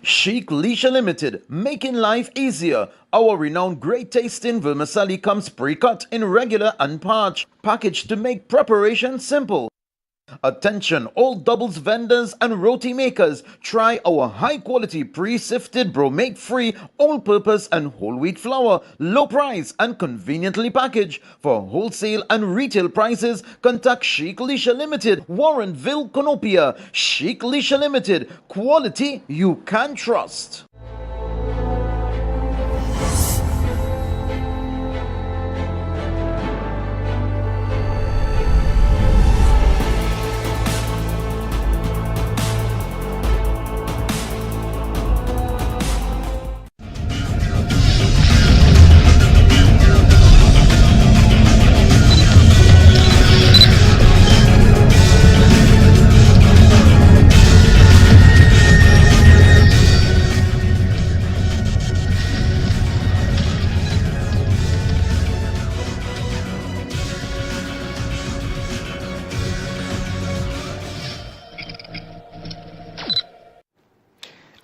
Chic Leisure Limited, making life easier. Our renowned great tasting vermicelli comes pre-cut in regular and parch, packaged to make preparation simple. Attention all doubles vendors and roti makers, try our high quality pre-sifted bromate free all-purpose and whole wheat flour, low price and conveniently packaged. For wholesale and retail prices, contact Chic Leisure Limited, Warrenville, Conopia. Chic Leisure Limited, quality you can trust.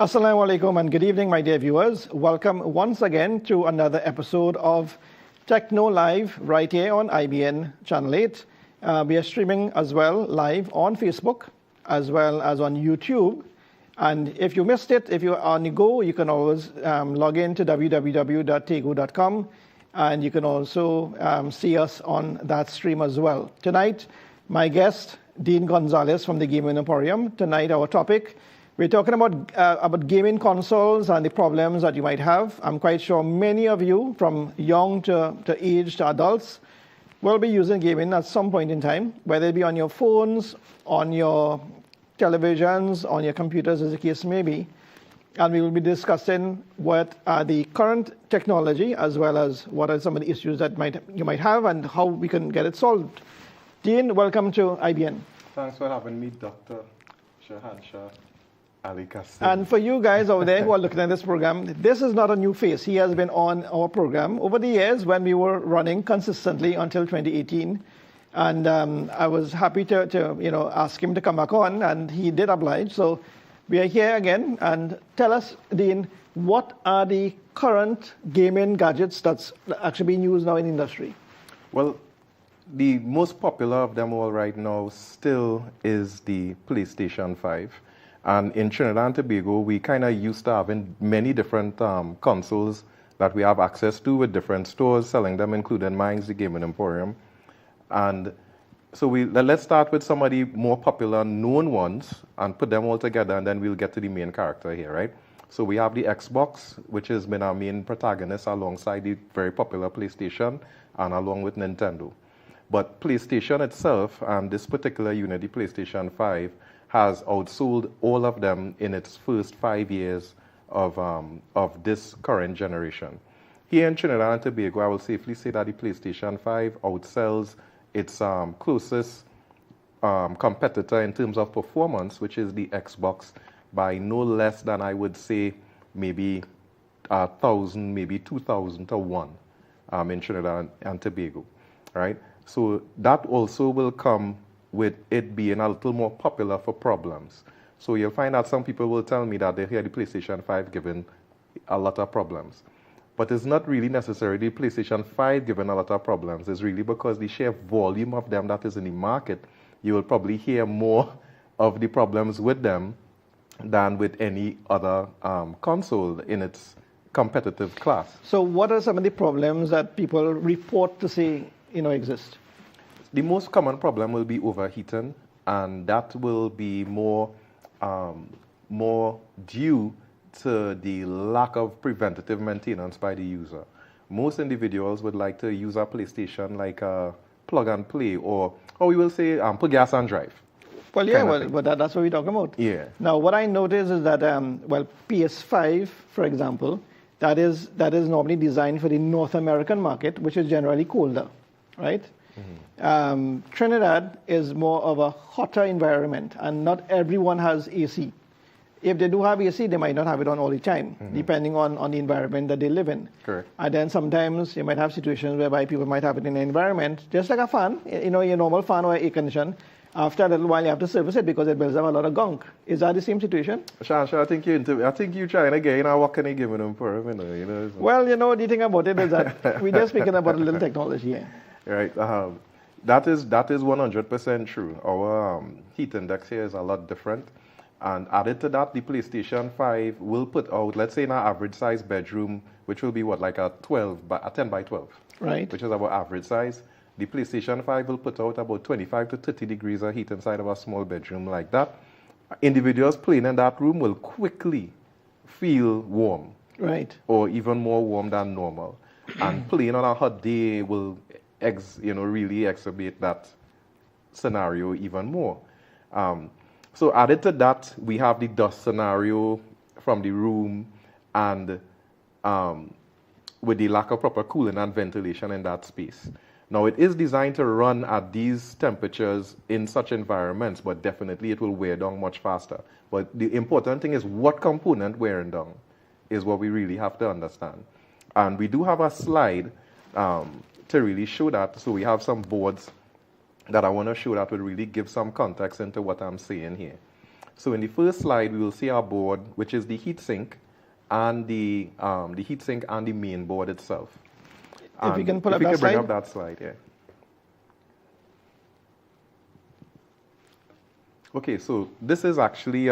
Assalamu alaikum and good evening, my dear viewers. Welcome once again to another episode of Techno Live right here on IBN Channel 8. We are streaming as well live on Facebook as well as on YouTube. And if you missed it, if you're on the go, you can always log in to www.tego.com and you can also see us on that stream as well. Tonight, my guest, Dean Gonzalez from the Gaming Emporium. Tonight, our topic, we're talking about gaming consoles and the problems that you might have. I'm quite sure many of you, from young to age to adults, will be using gaming at some point in time, whether it be on your phones, on your televisions, on your computers, as the case may be. And we will be discussing what are the current technology, as well as what are some of the issues that you might have and how we can get it solved. Dean, welcome to IBN. Thanks for having me, Dr. Shahanshah Ali Kassim. And for you guys over there who are looking at this program, this is not a new face. He has been on our program over the years when we were running consistently until 2018. And I was happy to ask him to come back on, and he did oblige. So we are here again. And tell us, Dean, what are the current gaming gadgets that's actually being used now in the industry? Well, the most popular of them all right now still is the PlayStation 5. And in Trinidad and Tobago, we kind of used to having many different consoles that we have access to with different stores selling them, including mine, the Gaming Emporium. And so let's start with some of the more popular known ones and put them all together, and then we'll get to the main character here, right? So we have the Xbox, which has been our main protagonist alongside the very popular PlayStation and along with Nintendo. But PlayStation itself, and this particular unit, the PlayStation 5, has outsold all of them in its first 5 years of this current generation. Here in Trinidad and Tobago, I will safely say that the PlayStation 5 outsells its closest competitor in terms of performance, which is the Xbox, by no less than, I would say, maybe 1,000, maybe 2,000 to 1 in Trinidad and Tobago, right? So that also will come with it being a little more popular for problems. So you'll find that some people will tell me that they hear the PlayStation 5 giving a lot of problems. But it's not really necessarily the PlayStation 5 giving a lot of problems. It's really because the sheer volume of them that is in the market, you will probably hear more of the problems with them than with any other console in its competitive class. So what are some of the problems that people report to say exist? The most common problem will be overheating, and that will be more due to the lack of preventative maintenance by the user. Most individuals would like to use a PlayStation like a plug and play, or we will say put gas and drive. Well, yeah, but that's what we're talking about. Yeah. Now, what I noticed is that, PS5, for example, that is normally designed for the North American market, which is generally colder, right? Mm-hmm. Trinidad is more of a hotter environment, and not everyone has AC. If they do have AC, they might not have it on all the time, depending on the environment that they live in. Correct. And then sometimes you might have situations whereby people might have it in an environment, just like a fan, your normal fan or air condition, After a little while, you have to service it because it builds up a lot of gunk. Is that the same situation? Shansha, I think you're trying to get, what can I give them for him, so. Well, the thing about it is that we're just speaking about a little technology here. Right. That is 100% true. Our heat index here is a lot different. And added to that, the PlayStation 5 will put out, let's say in our average size bedroom, which will be like a 10 by 12. Right. Which is our average size. The PlayStation 5 will put out about 25 to 30 degrees of heat inside of a small bedroom like that. Individuals playing in that room will quickly feel warm. Right. Or even more warm than normal. And playing on a hot day will really exacerbate that scenario even more. So added to that, we have the dust scenario from the room and with the lack of proper cooling and ventilation in that space. Now, it is designed to run at these temperatures in such environments, but definitely it will wear down much faster. But the important thing is what component wearing down is what we really have to understand. And we do have a slide to really show that. So we have some boards that I want to show that will really give some context into what I'm saying here. So in the first slide, we will see our board, which is the heatsink and the heatsink and the main board itself. If you can pull up that slide. If you can bring slide. up that slide, yeah. Okay, so this is actually,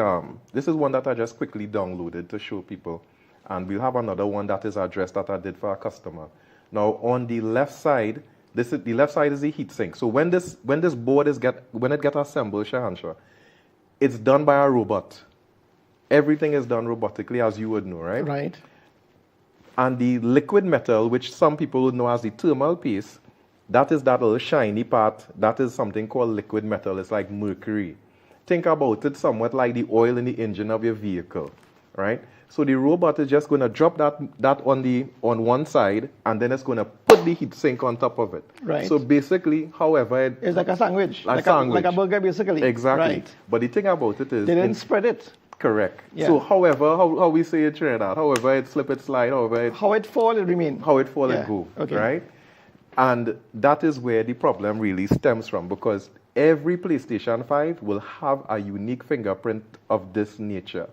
this is one that I just quickly downloaded to show people. And we'll have another one that is addressed that I did for a customer. Now, on the left side, the left side is the heatsink. So when this board when it gets assembled, Shahansha, it's done by a robot. Everything is done robotically, as you would know, right? Right. And the liquid metal, which some people would know as the thermal paste, that is that little shiny part. That is something called liquid metal. It's like mercury. Think about it somewhat like the oil in the engine of your vehicle, right? So the robot is just going to drop that on one side, and then it's going to put the heat sink on top of it. Right. So basically, however, It's like a sandwich. Like a burger, basically. Exactly. Right. But the thing about it is, They didn't spread it. correct. Yeah. So however, how we say it, Trinidad, however it slip, it slide, How it fall, it remain. how it fall Yeah. and go, Okay. right? And that is where the problem really stems from, because every PlayStation 5 will have a unique fingerprint of this nature.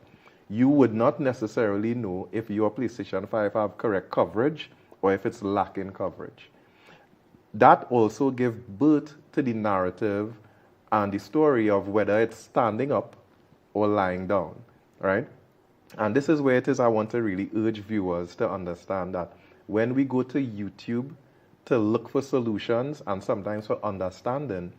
You would not necessarily know if your PlayStation 5 have correct coverage or if it's lacking coverage. That also gives birth to the narrative and the story of whether it's standing up or lying down, right? And this is where it is I want to really urge viewers to understand that when we go to YouTube to look for solutions and sometimes for understanding,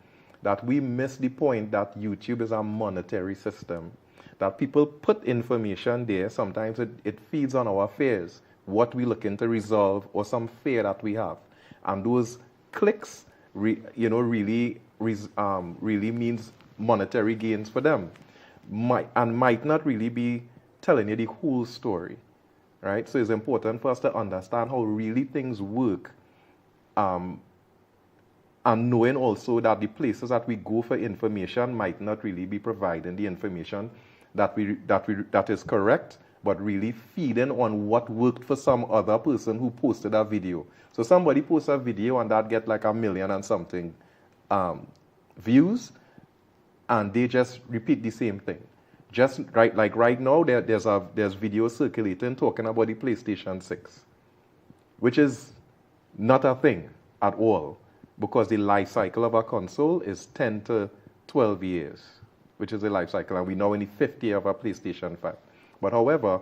that we miss the point that YouTube is a monetary system. That people put information there, sometimes it feeds on our fears, what we're looking to resolve or some fear that we have. And those clicks really means monetary gains for them. Might not really be telling you the whole story, right? So it's important for us to understand how really things work, and knowing also that the places that we go for information might not really be providing the information that is correct, but really feeding on what worked for some other person who posted a video. So somebody posts a video and that get like 1 million and something views, and they just repeat the same thing. Just right now, there's video circulating talking about the PlayStation 6, which is not a thing at all, because the life cycle of a console is 10 to 12 years, which is the life cycle, and we're now in the 5th year of our PlayStation 5. But however,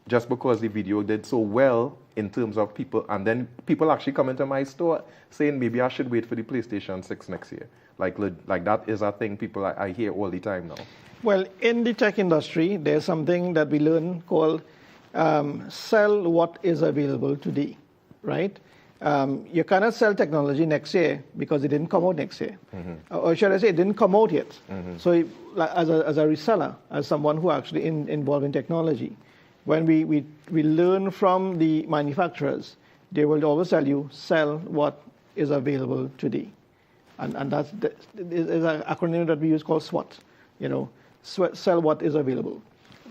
just because the video did so well in terms of people, and then people actually come into my store saying maybe I should wait for the PlayStation 6 next year. Like that is a thing people I hear all the time now. Well, in the tech industry, there's something that we learn called sell what is available today, right? You cannot sell technology next year because it didn't come out next year. Mm-hmm. Or should I say, it didn't come out yet. Mm-hmm. So as a reseller, as someone who actually involved in technology, when we learn from the manufacturers, they will always tell you, sell what is available today. And that's is an acronym that we use called SWOT. Sell what is available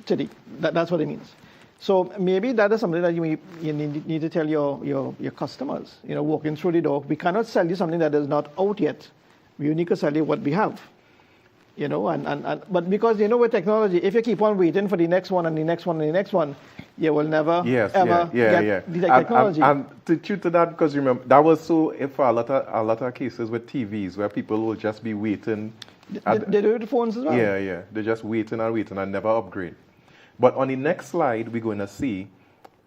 today. That's what it means. So maybe that is something that you need to tell your customers. Walking through the door, we cannot sell you something that is not out yet. We need to sell you what we have. you know, but because, you know, with technology, if you keep on waiting for the next one and the next one and the next one, you will never ever get the technology. And to true to that, because remember, that was so for a lot of cases with TVs where people will just be waiting. They do it with phones as well. Yeah. They're just waiting and never upgrade. But on the next slide, we're going to see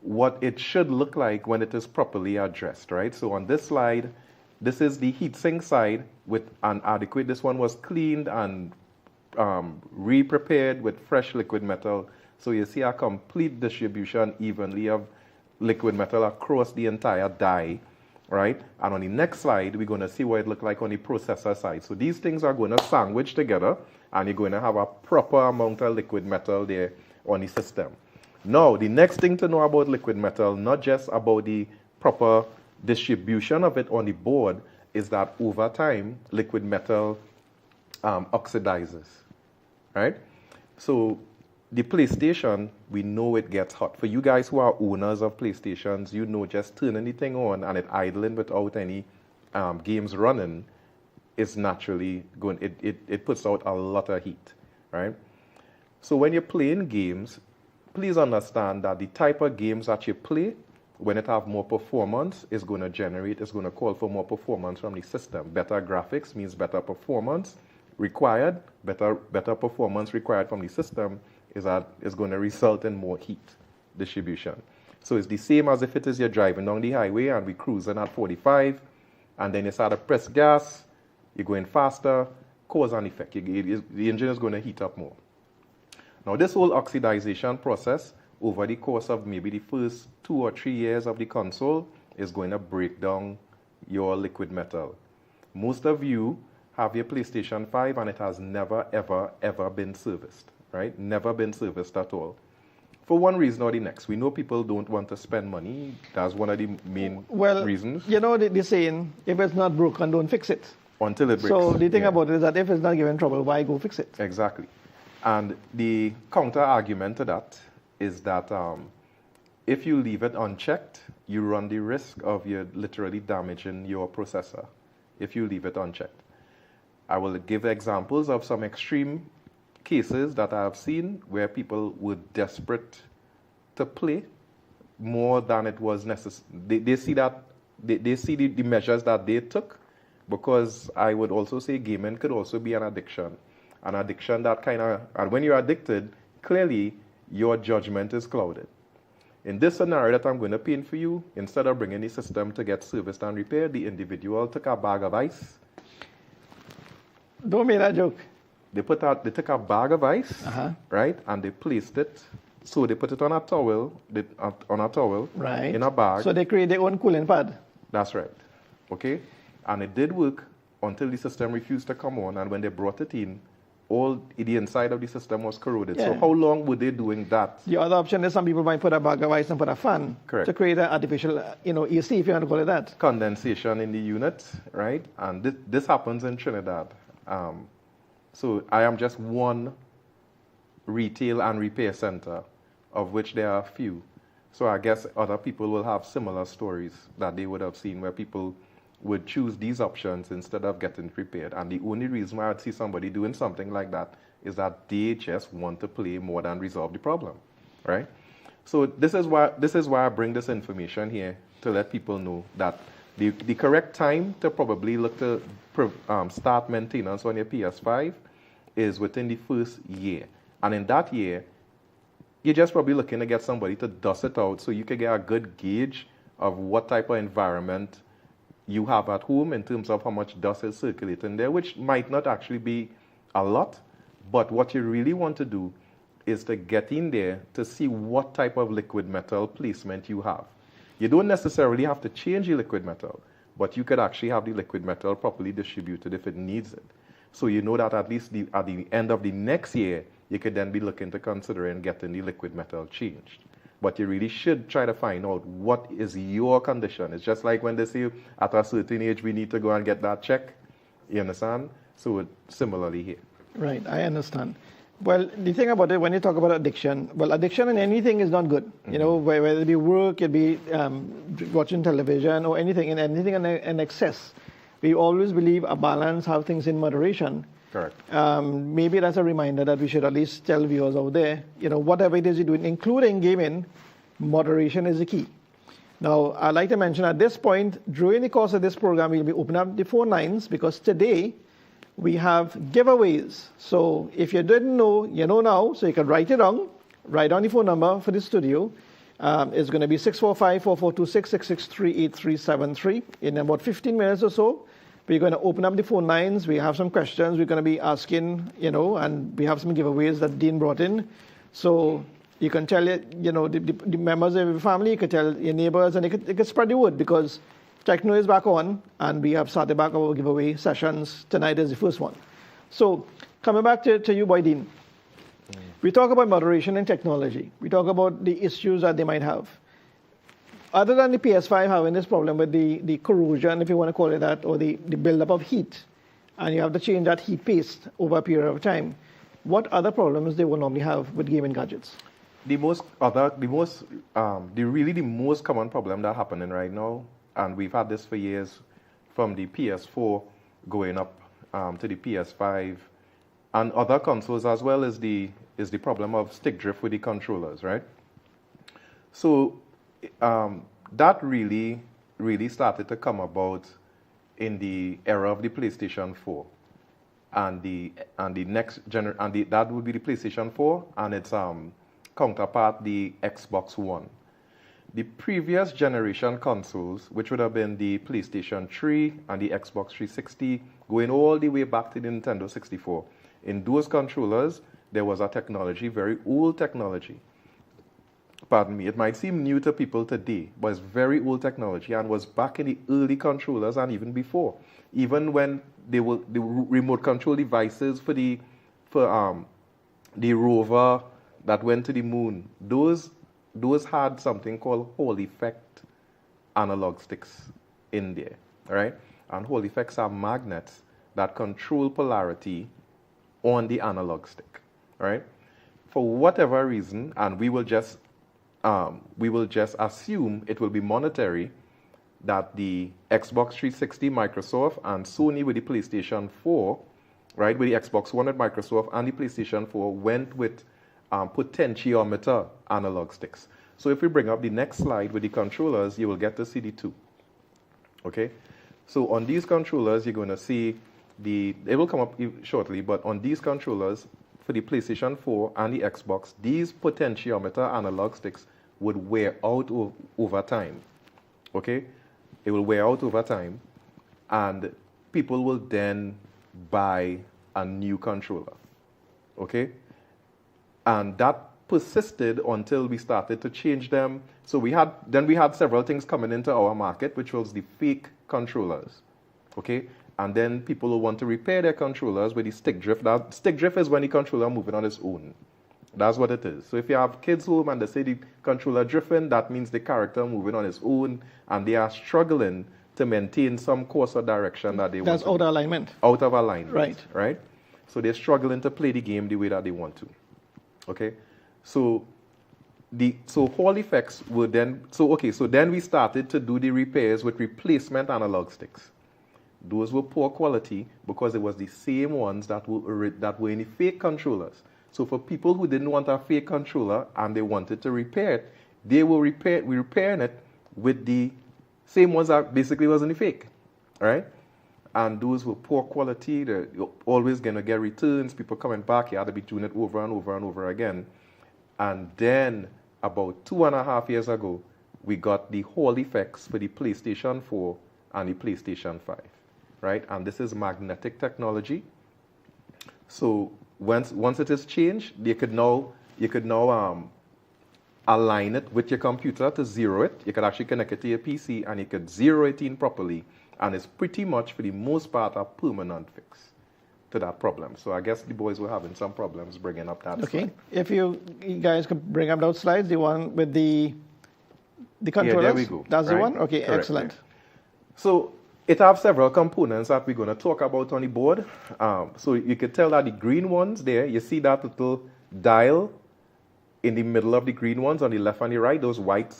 what it should look like when it is properly addressed, right? So on this slide, this is the heatsink side with an adequate. This one was cleaned and re-prepared with fresh liquid metal. So you see a complete distribution evenly of liquid metal across the entire die, right? And on the next slide, we're going to see what it looks like on the processor side. So these things are going to sandwich together, and you're going to have a proper amount of liquid metal there on the system. Now, the next thing to know about liquid metal, not just about the proper distribution of it on the board, is that over time, liquid metal oxidizes, right? So the PlayStation, we know it gets hot. For you guys who are owners of PlayStations, you know just turning the thing on and it idling without any games running is naturally going, it puts out a lot of heat, right? So when you're playing games, please understand that the type of games that you play, when it have more performance, is going to call for more performance from the system. Better graphics means better performance required. Better performance required from the system is going to result in more heat distribution. So it's the same as if it is you're driving down the highway and we're cruising at 45, and then you start to press gas, you're going faster, cause and effect. The engine is going to heat up more. Now, this whole oxidization process over the course of maybe the first 2 or 3 years of the console is going to break down your liquid metal. Most of you have your PlayStation 5 and it has never, ever, ever been serviced, right? Never been serviced at all. For one reason or the next. We know people don't want to spend money. That's one of the main reasons. You know, they're saying, if it's not broken, don't fix it. Until it breaks. So the thing about it is that if it's not giving trouble, why go fix it? Exactly. And the counter argument to that is that if you leave it unchecked, you run the risk of you literally damaging your processor if you leave it unchecked. I will give examples of some extreme cases that I have seen where people were desperate to play more than it was necessary. They see that they see the measures that they took, because I would also say gaming could also be an addiction. An addiction that and when you're addicted, clearly your judgment is clouded. In this scenario that I'm going to paint for you, instead of bringing the system to get serviced and repaired, the individual took a bag of ice. Don't make that joke. They took a bag of ice, right, and they placed it. So they put it on a towel, right, in a bag. So they create their own cooling pad. That's right. Okay, and it did work until the system refused to come on, and when they brought it in, all the inside of the system was corroded. Yeah. So how long were they doing that? The other option is some people might put a bag of ice and put a fan. Correct. To create an artificial, AC, if you want to call it that. Condensation in the unit, right? And this happens in Trinidad. So I am just one retail and repair center, of which there are a few. So I guess other people will have similar stories that they would have seen where people would choose these options instead of getting prepared. And the only reason why I'd see somebody doing something like that is that they just want to play more than resolve the problem, right? So this is why I bring this information here, to let people know that the correct time to probably look to start maintenance on your PS5 is within the first year. And in that year, you're just probably looking to get somebody to dust it out so you can get a good gauge of what type of environment you have at home in terms of how much dust is circulating there, which might not actually be a lot, but what you really want to do is to get in there to see what type of liquid metal placement you have. You don't necessarily have to change your liquid metal, but you could actually have the liquid metal properly distributed if it needs it. So you know that at least at the end of the next year, you could then be looking to considering getting the liquid metal changed. But you really should try to find out what is your condition. It's just like when they say at a certain age we need to go and get that check. You understand? So similarly here. Right, I understand. Well, the thing about it, when you talk about addiction, addiction in anything is not good. Mm-hmm. You know, whether it be work, it be watching television or anything in excess. We always believe a balance, have things in moderation. Correct. Maybe that's a reminder that we should at least tell viewers out there, whatever it is you're doing, including gaming, moderation is the key. Now, I'd like to mention at this point, during the course of this program, we'll be opening up the phone lines because today we have giveaways. So if you didn't know, you know now, so you can write it down. Write down the phone number for the studio. It's going to be 645-4426-663-8373. In about 15 minutes or so, we're going to open up the phone lines. We have some questions we're going to be asking, and we have some giveaways that Dean brought in. So you can tell the members of your family, you can tell your neighbors, and you can spread the word because Techno is back on, and we have started back our giveaway sessions. Tonight is the first one. So coming back to you, boy Dean. We talk about moderation and technology. We talk about the issues that they might have. Other than the PS5 having this problem with the corrosion, if you want to call it that, or the buildup of heat, and you have to change that heat paste over a period of time, what other problems they will normally have with gaming gadgets? The most common problem that's happening right now, and we've had this for years, from the PS4 going up to the PS5 and other consoles as well, is the problem of stick drift with the controllers, right? So that really started to come about in the era of the PlayStation 4, and that would be the PlayStation 4 and its counterpart, the Xbox One. The previous generation consoles, which would have been the PlayStation 3 and the Xbox 360, going all the way back to the Nintendo 64, in those controllers, there was a technology, very old technology. Pardon me, it might seem new to people today, but it's very old technology and was back in the early controllers and even before. Even when they were the remote control devices for the rover that went to the moon, those had something called Hall effect analog sticks in there, right? And Hall effects are magnets that control polarity on the analog stick, right? For whatever reason, and we will just assume it will be monetary, that the Xbox 360, Microsoft, and Sony with the PlayStation 4, right, with the Xbox One at Microsoft and the PlayStation 4 went with potentiometer analog sticks. So if we bring up the next slide with the controllers, you will get to see the two. Okay? So on these controllers, you're going to see it will come up shortly, but on these controllers, for the PlayStation 4 and the Xbox, these potentiometer analog sticks would wear out over time. Okay? It will wear out over time, and people will then buy a new controller. Okay? And that persisted until we started to change them. So we had several things coming into our market, which was the fake controllers. Okay? And then people will want to repair their controllers with the stick drift. Now, stick drift is when the controller moving on its own. That's what it is. So if you have kids home and they say the controller drifting, that means the character moving on its own, and they are struggling to maintain some course or direction that they want. That's out of alignment. Out of alignment. Right. Right? So they're struggling to play the game the way that they want to. Okay? So Hall effects were then, so then we started to do the repairs with replacement analog sticks. Those were poor quality because it was the same ones that were in the fake controllers. So for people who didn't want a fake controller and they wanted to repair it, we're repairing it with the same ones that basically was in the fake, right? And those were poor quality. You're always going to get returns, people coming back. You had to be doing it over and over and over again. And then about 2.5 years ago, we got the Hall effects for the PlayStation 4 and the PlayStation 5. Right? And this is magnetic technology. So once it is changed, you could now align it with your computer to zero it. You could actually connect it to your PC and you could zero it in properly. And it's pretty much, for the most part, a permanent fix to that problem. So I guess the boys were having some problems bringing up that slide. If you guys could bring up those slides, the one with the controllers. Yeah, there we go. That's right? the one? Okay, Correct. excellent. So it has several components that we're going to talk about on the board. So you can tell that the green ones there, you see that little dial in the middle of the green ones on the left and the right, those white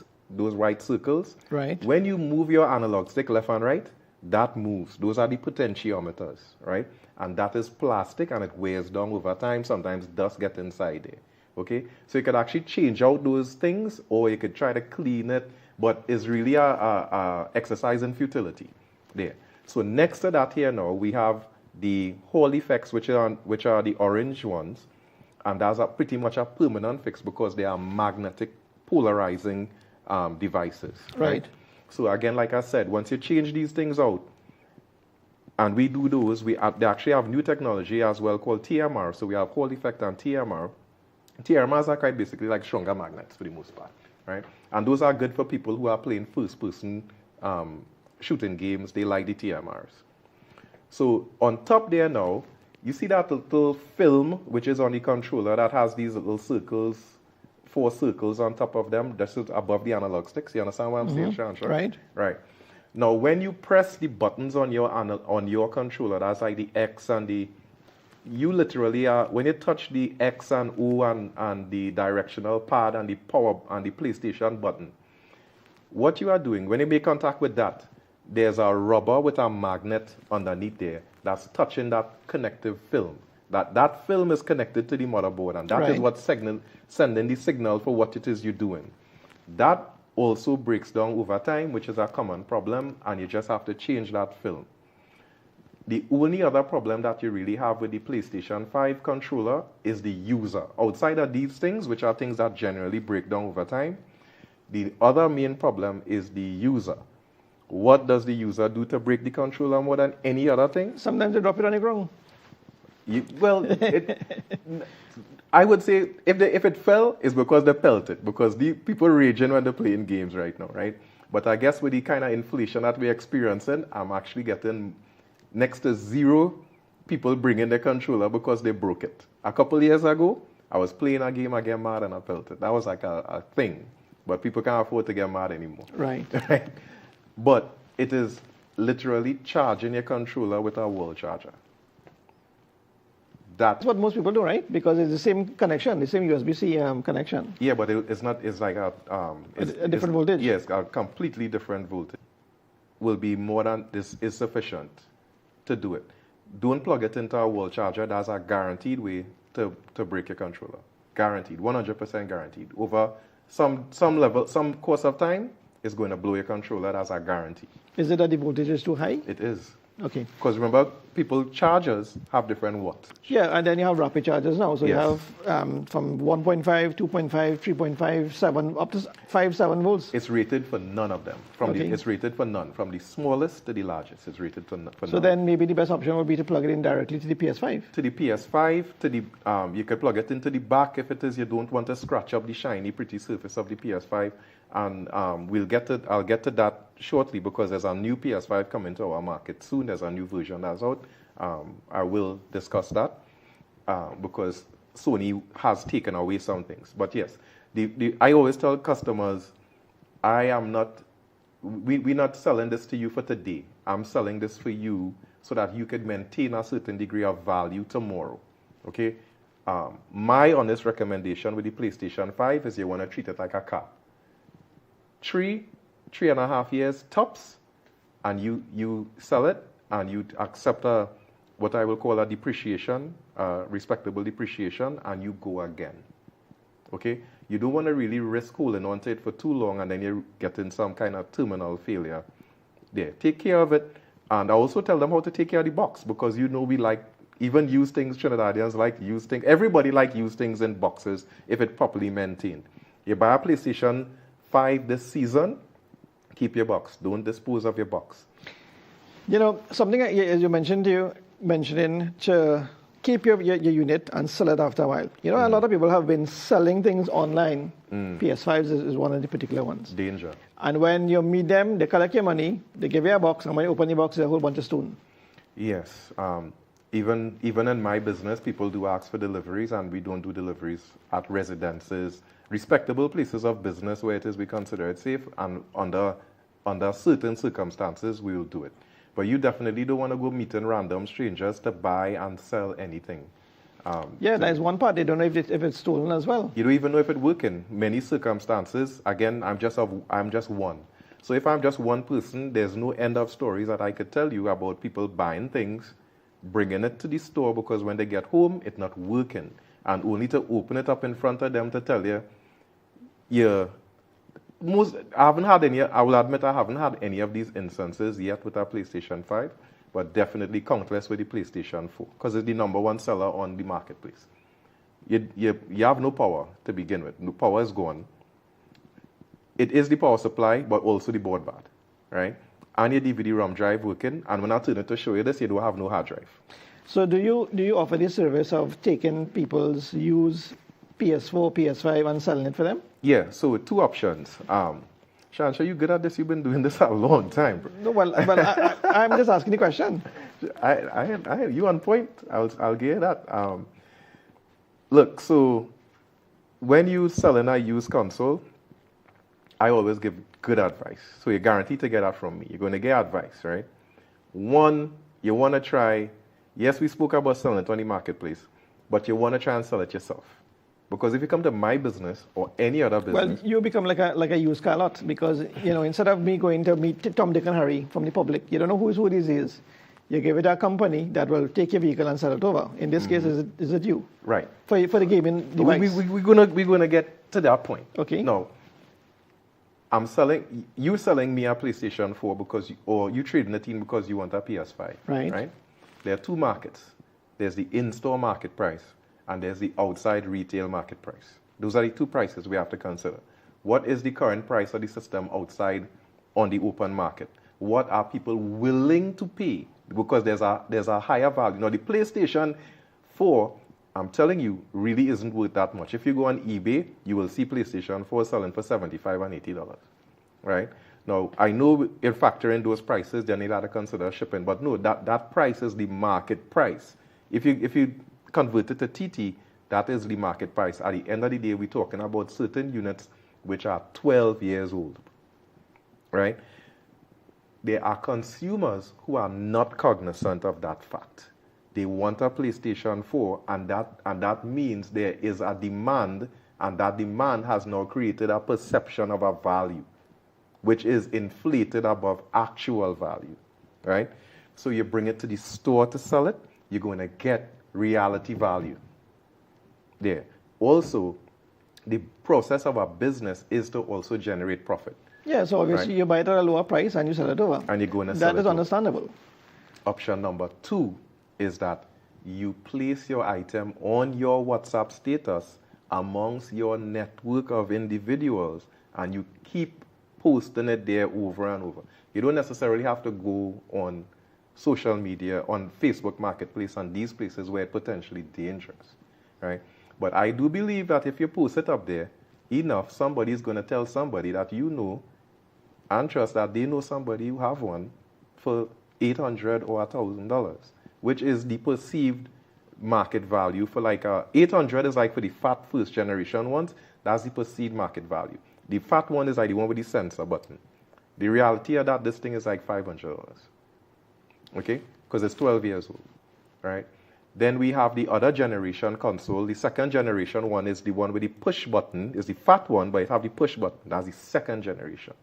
circles. Right. When you move your analog stick left and right, that moves. Those are the potentiometers, right? And that is plastic and it wears down over time. Sometimes dust gets inside there. Okay? So you could actually change out those things or you could try to clean it, but it's really a exercise in futility there. So next to that here now, we have the Hall effects, which are the orange ones. And that's pretty much a permanent fix because they are magnetic polarizing devices. Right. So again, like I said, once you change these things out, and we do those, they actually have new technology as well called TMR. So we have Hall effect and TMR. TMRs are quite basically like stronger magnets for the most part, right? And those are good for people who are playing first-person shooting games. They like the TMRs. So on top there now, you see that little film which is on the controller that has these little circles, 4 circles on top of them. That's above the analog sticks. You understand what I'm saying, Sean? Right. Right. Now, when you press the buttons on your controller, that's like the X and the, you literally are, when you touch the X and O and the directional pad and the power and the PlayStation button, what you are doing, when you make contact with that, there's a rubber with a magnet underneath there that's touching that connective film. That film is connected to the motherboard, and that is what's sending the signal for what it is you're doing. That also breaks down over time, which is a common problem, and you just have to change that film. The only other problem that you really have with the PlayStation 5 controller is the user. Outside of these things, which are things that generally break down over time, the other main problem is the user. What does the user do to break the controller more than any other thing? Sometimes they drop it on the ground. I would say if it fell, it's because they pelted, because the people raging when they're playing games right now, right? But I guess with the kind of inflation that we're experiencing, I'm actually getting next to 0 people bringing their controller because they broke it. A couple years ago, I was playing a game, I get mad and I pelted. That was like a thing. But people can't afford to get mad anymore. Right. But it is literally charging your controller with a wall charger. That's what most people do, right? Because it's the same connection, the same USB-C connection. Yeah, but it's not. It's like a different voltage. Yes, a completely different voltage. Will be more than this is sufficient to do it. Don't plug it into a wall charger. That's a guaranteed way to break your controller. Guaranteed, 100% guaranteed. Over some level, some course of time, it's going to blow your controller. That's a guarantee. Is it that the voltage is too high? It is. Okay. Because remember, chargers have different watts. Yeah, and then you have rapid chargers now. So Yes. you have from 1.5, 2.5, 3.5, 7, up to 5, 7 volts. It's rated for none of them. It's rated for none. From the smallest to the largest, it's rated for none. So then maybe the best option would be to plug it in directly to the PS5. To the PS5, to the you could plug it into the back if it is you don't want to scratch up the shiny, pretty surface of the PS5. And I'll get to that shortly because there's a new PS5 coming to our market soon. There's a new version that's out. I will discuss that because Sony has taken away some things. But yes, I always tell customers, we're not selling this to you for today. I'm selling this for you so that you can maintain a certain degree of value tomorrow. Okay? My honest recommendation with the PlayStation 5 is you want to treat it like a car. 3.5 years tops, and you sell it and you accept what I will call a depreciation, respectable depreciation, and you go again. Okay? You don't want to really risk holding on to it for too long and then you're getting some kind of terminal failure. There, take care of it, and I also tell them how to take care of the box because we like even used things. Trinidadians like used things. Everybody like used things in boxes if it's properly maintained. You buy a PlayStation 5 this season, keep your box. Don't dispose of your box. Something as you mentioning to keep your unit and sell it after a while. A lot of people have been selling things online. PS5s is one of the particular ones. Danger. And when you meet them, they collect your money, they give you a box, and when you open the box, there's a whole bunch of stone. Yes. Even in my business, people do ask for deliveries, and we don't do deliveries at residences, respectable places of business where we consider it safe, and under certain circumstances, we will do it. But you definitely don't want to go meeting random strangers to buy and sell anything. There's one part. They don't know if it's stolen as well. You don't even know if it's working. Many circumstances, again, I'm just one. So if I'm just one person, there's no end of stories that I could tell you about people buying things, bringing it to the store because when they get home, it's not working. And only to open it up in front of them to tell you, I will admit I haven't had any of these instances yet with our PlayStation 5, but definitely countless with the PlayStation 4, because it's the number one seller on the marketplace. You have no power to begin with. No power is gone. It is the power supply, but also the board bad, right? And your DVD-ROM drive working, and when I turn it to show you this, you don't have no hard drive. So do you offer the service of taking people's used PS4, PS5 and selling it for them? Yeah, so two options. Shansha, you good at this? You've been doing this a long time, bro. No, well, I'm just asking the question. You on point. I'll give you that. Look, so when you selling a used console, I always give good advice. So you're guaranteed to get that from me. You're going to get advice, right? One, you want to try, yes, we spoke about selling it on the marketplace, but you want to try and sell it yourself. Because if you come to my business or any other business... Well, you become like a used car lot because, instead of me going to meet Tom, Dick and Harry from the public, you don't know who this is. You give it a company that will take your vehicle and sell it over. In this case, is it you? Right. For the gaming device. We're gonna get to that point. Okay. No. You're selling me a PlayStation 4 or you trading the team because you want a PS5. Right. There are two markets. There's the in-store market price and there's the outside retail market price. Those are the two prices we have to consider. What is the current price of the system outside on the open market? What are people willing to pay? Because there's a higher value. Now, the PlayStation 4, I'm telling you, really isn't worth that much. If you go on eBay, you will see PlayStation 4 selling for $75 and $80, right? Now, I know if factor in those prices, then you'll have to consider shipping. But no, that price is the market price. If you convert it to TT, that is the market price. At the end of the day, we're talking about certain units which are 12 years old, right? There are consumers who are not cognizant of that fact. They want a PlayStation 4, and that means there is a demand, and that demand has now created a perception of a value, which is inflated above actual value, right? So you bring it to the store to sell it, you're going to get reality value there. Also, the process of a business is to also generate profit. Yeah, so obviously you buy it at a lower price and you sell it over. And you're going to sell it over. That is understandable. Option number 2 is that you place your item on your WhatsApp status amongst your network of individuals and you keep posting it there over and over. You don't necessarily have to go on social media, on Facebook Marketplace, and these places where it's potentially dangerous, right? But I do believe that if you post it up there enough, somebody's going to tell somebody that you know and trust that they know somebody who have one for $800 or $1,000, which is the perceived market value for like $800 is like for the fat first generation ones. That's the perceived market value. The fat one is like the one with the sensor button. The reality of that, this thing is like $500. Okay? Because it's 12 years old, right? Then we have the other generation console. The second generation one is the one with the push button. It's the fat one, but it have the push button. That's the second generation.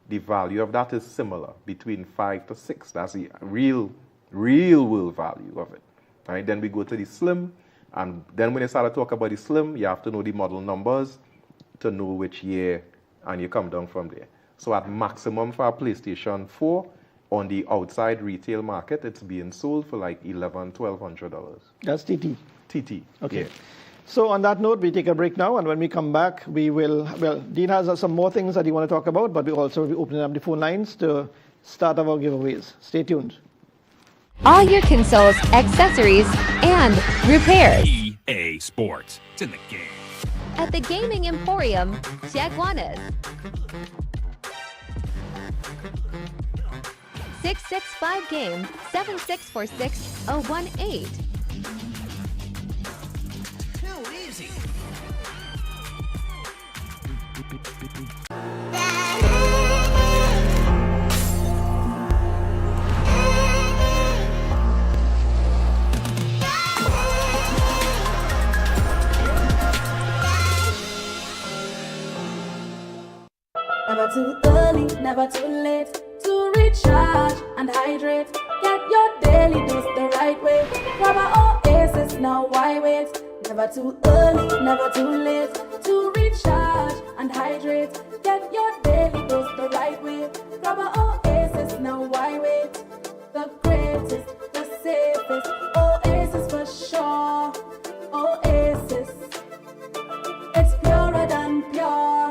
The value of that is similar, between 5 to 6. That's the real world value of it. Right? Then we go to the slim, and then when you start to talk about the slim, you have to know the model numbers to know which year, and you come down from there. So at maximum for a PlayStation 4, on the outside retail market, it's being sold for like $1,100, $1,200. That's TT. TT. Okay. Yeah. So on that note, we take a break now, and when we come back, we will, Dean has some more things that he want to talk about, but we also will be opening up the phone lines to start our giveaways. Stay tuned. All your consoles, accessories, and repairs. EA Sports. It's in the game. At the Gaming Emporium, Chaguanas. 665 game 7646 018. Too easy. Never too early, never too late to recharge and hydrate. Get your daily dose the right way. Grab a Oasis, now why wait? Never too early, never too late to recharge and hydrate. Get your daily dose the right way. Grab a Oasis, now why wait? The greatest, the safest, Oasis for sure. Oasis, it's purer than pure.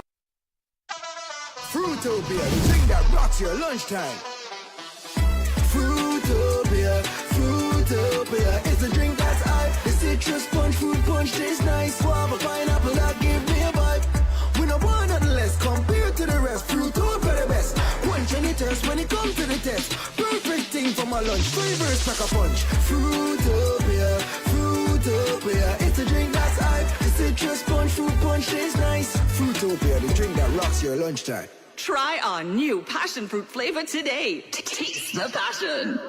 Fruitopia, the drink that rocks your lunchtime. Fruitopia, Fruitopia, it's a drink that's high. The citrus punch, fruit punch tastes nice. Guava, pineapple, that give me a vibe. We no want nothing less compared to the rest. Fruitopia the best. Punch any thirst when it comes to the test. Perfect thing for my lunch. Flavors pack a punch. Fruitopia, Fruitopia, it's a drink that's high. The citrus punch, fruit punch tastes nice. Fruitopia, the drink that rocks your lunchtime. Try our new passion fruit flavor today. Taste the passion.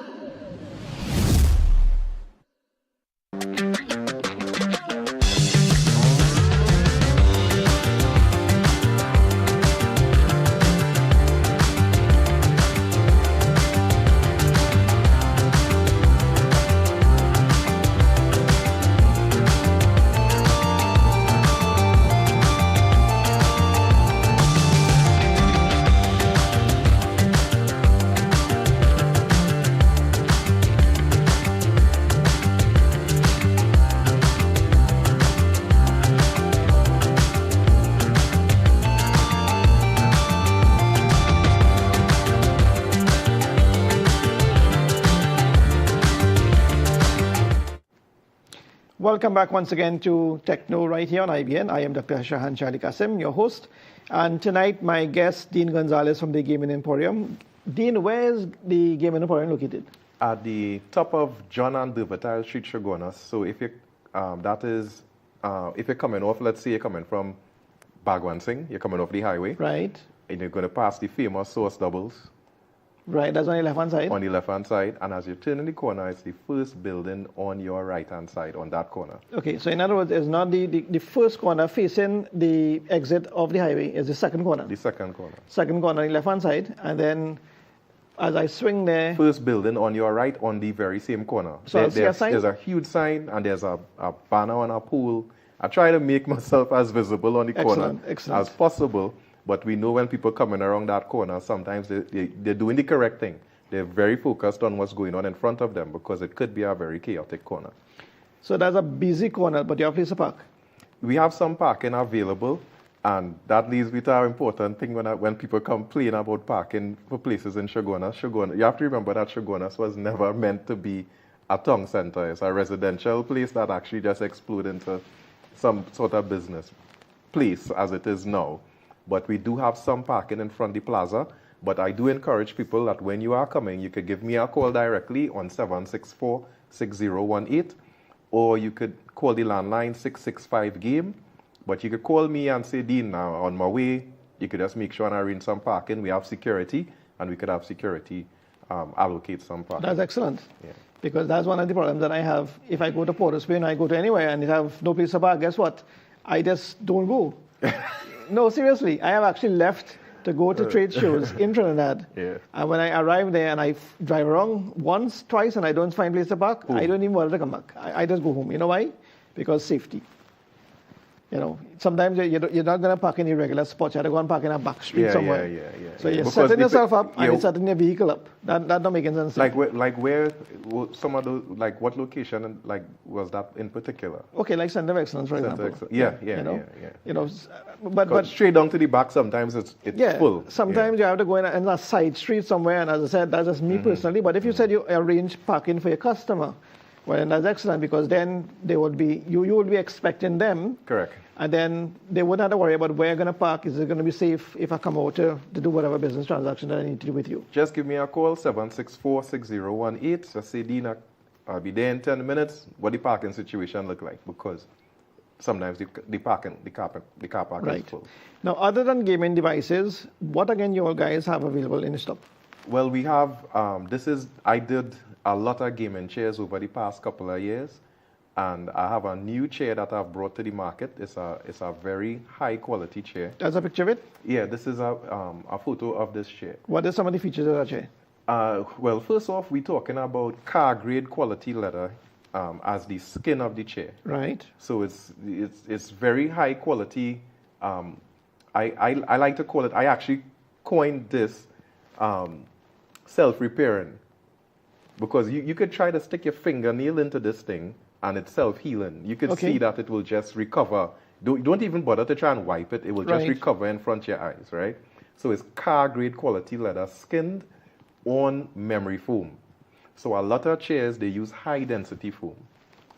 Welcome back once again to Techno right here on IBN. I am Dr. Shahan Charlie Kasim, your host. And tonight, my guest, Dean Gonzalez from the Gaming Emporium. Dean, where is the Gaming Emporium located? At the top of John and Duvertile Street, Shogunas. So if you if you're coming off, let's say you're coming from Bhagwan Singh, you're coming off the highway. Right. And you're going to pass the famous Source Doubles. Right, that's on the left-hand side? On the left-hand side. And as you turn in the corner, it's the first building on your right-hand side, on that corner. Okay, so in other words, it's not the first corner facing the exit of the highway, it's the second corner? The second corner. Second corner on the left-hand side, and then as I swing there... First building on your right on the very same corner. So I'll see a sign? There's a huge sign, and there's a banner on a pole. I try to make myself as visible on the corner as possible. But we know when people coming around that corner, sometimes they're doing the correct thing. They're very focused on what's going on in front of them because it could be a very chaotic corner. So that's a busy corner, but you have a place to park? We have some parking available, and that leads me to an important thing when people complain about parking for places in Shogunas. You have to remember that Shogunas was never meant to be a town center. It's a residential place that actually just exploded into some sort of business place as it is now. But we do have some parking in front of the plaza. But I do encourage people that when you are coming, you could give me a call directly on 764-6018, or you could call the landline 665-GAME. But you could call me and say, Dean, now on my way, you could just make sure and arrange some parking. We have security, and we could have security allocate some parking. That's excellent. Yeah. Because that's one of the problems that I have. If I go to Port of Spain, I go to anywhere, and it have no place to park, guess what? I just don't go. No, seriously, I have actually left to go to trade shows in Trinidad. Yeah. And when I arrive there and I drive around once, twice, and I don't find place to park, I don't even bother to come back. I just go home. You know why? Because safety. You know, sometimes you're not going to park in your regular spot. You have to go and park in a back street somewhere. So you're setting yourself up and you're setting your vehicle up. That don't make any sense. Like where some of the, like what location and like was that in particular? Okay, like Center of Excellence, for example. Yeah. You know, but straight down to the back, sometimes it's full. Sometimes you have to go in a side street somewhere, and as I said, that's just me personally. But if you said you arrange parking for your customer, well, that's excellent, because then they would be you would be expecting them. Correct. And then they wouldn't have to worry about where you're going to park. Is it going to be safe if I come out to do whatever business transaction that I need to do with you? Just give me a call, 764-6018. Just say, Dean, I'll be there in 10 minutes. What the parking situation look like? Because sometimes the car park is full. Now, other than gaming devices, what again you guys have available in stock? Well, we have, I did a lot of gaming chairs over the past couple of years. And I have a new chair that I've brought to the market. It's a very high quality chair. That's a picture of it. Yeah, this is a photo of this chair. What are some of the features of that chair? Well, first off, we're talking about car grade quality leather as the skin of the chair. Right. So it's very high quality. I like to call it. I actually coined this self-repairing, because you could try to stick your fingernail into this thing and it's self-healing. You could Okay. see that it will just recover. Don't even bother to try and wipe it. It will just Right. recover in front of your eyes, right? So it's car grade quality leather skinned on memory foam. So a lot of chairs, they use high density foam,